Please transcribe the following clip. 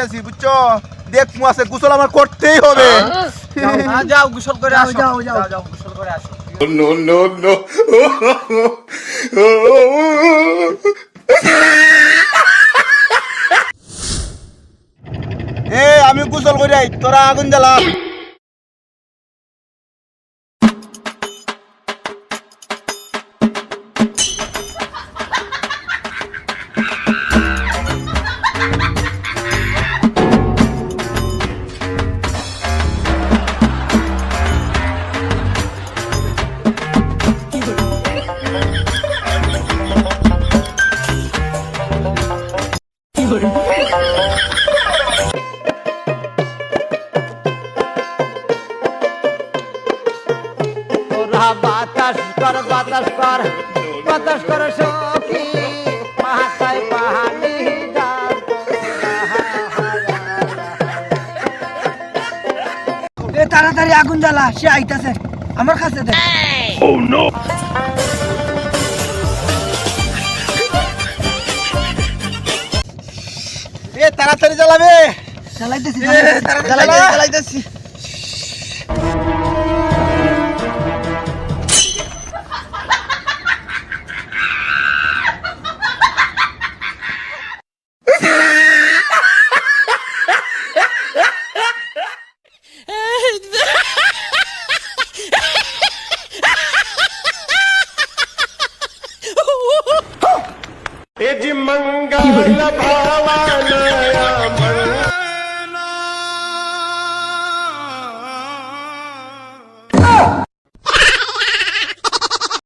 যাইতাছি বুঝছো দেখমু আছে গোসল আমার করতেই হবে যাও গোসল করে আসো যাও, যাও। যাও গোসল করে আসো নো নো নো এ আমি গোসল করে আই তোরা আগুন জ্বালা ওরা বাতাস কর সখী মাথায় পাহাড়ি গান এ তাড়াতাড়ি আগুন জ্বালা সে আইতাছে আমার কাছে দে এ তাড়াতাড়ি জ্বালাবে জ্বালাইতেছি তাড়াতাড়ি জ্বালাইতেছি